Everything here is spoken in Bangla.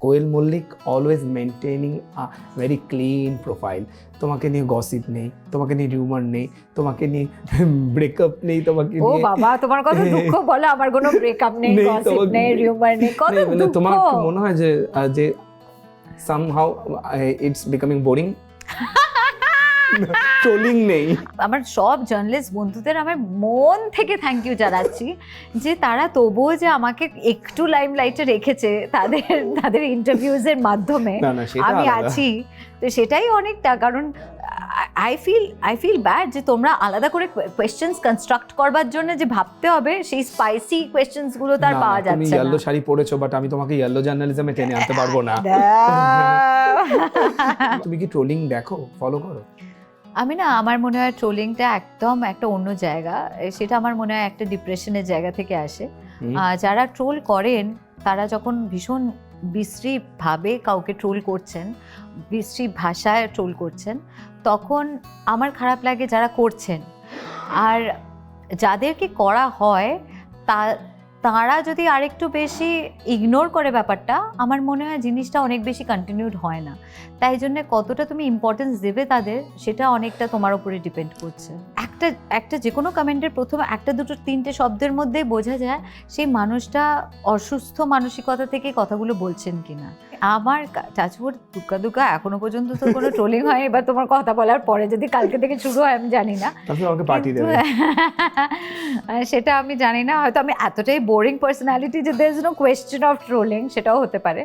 Koel Mallick always maintaining a very clean profile. তোমাকে নিয়ে গসিপ নেই, তোমাকে নিয়ে রিউমার নেই, তোমাকে নিয়ে ব্রেকআপ নেই, তোমাকে ও নিয়ে বাবা, তোমার কত দুঃখ বলো, আমার কোনো ব্রেকআপ নেই, নেই, গসিপ তোমাকে নেই, রিউমার নেই, কত নেই, মানে দুঃখ। তোমার কি মনে হয় যে যে somehow it's becoming boring? Trolling নেই। আমার সব জার্নালিস্ট বন্ধুদের আমার মন থেকে থ্যাংক ইউ জানাচ্ছি যে তারা তবুও যে আমাকে একটু লাইমলাইটে রেখেছে তাদের ইন্টারভিউজের মাধ্যমে না না সেটা আমি আলাদা। আছি। তো সেটাই অনেকটা, কারণ আই ফিল ব্যাড যে তোমরা আলাদা করে কোয়েশ্চেন্স কনস্ট্রাক্ট করবার জন্য যে ভাবতে হবে, সেই স্পাইসি কোয়েশ্চেন্স গুলো তার না, পাওয়া তুমি যাচ্ছে ইয়েলো না। শাড়ি পরেছো, বাট আমি তোমাকে ইয়েলো জার্নালিজমে টেনে আনতে পারবো না। তুমি কি ট্রোলিং দেখো, ফলো করো? আমি না, আমার মনে হয় ট্রোলিংটা একদম একটা অন্য জায়গা, সেটা আমার মনে হয় একটা ডিপ্রেশনের জায়গা থেকে আসে। যারা ট্রোল করেন তারা যখন ভীষণ বিশ্রীভাবে কাউকে ট্রোল করছেন, বিশ্রী ভাষায় ট্রোল করছেন, তখন আমার খারাপ লাগে যারা করছেন। আর যাদেরকে করা হয় তারা যদি আরেকটু বেশি ইগনোর করে ব্যাপারটা, আমার মনে হয় জিনিসটা অনেক বেশি কন্টিনিউড হয় না। তাই জন্য কতটা তুমি ইম্পর্টেন্স দেবে তাদের, সেটা অনেকটা তোমার উপরে ডিপেন্ড করছে। একটা যে কোনো কমেন্টের প্রথমে একটা দুটো তিনটে শব্দের মধ্যে বোঝা যায় সেই মানুষটা অসুস্থ মানসিকতা থেকে কথাগুলো বলছেন কিনা। আমার টাচউড দুকা এখনো পর্যন্ত তো কোনো ট্রোলিং হয়, এবার তোমার কথা বলার পরে যদি কালকে থেকে শুরু হয় আমি জানি না, তাহলে আমাকে পার্টি কিন্তু দেবে। সেটা আমি জানি না, হয়তো আমি এতটাই বোরিং পার্সোনালিটি যে there is no question of trolling, সেটাও হতে পারে।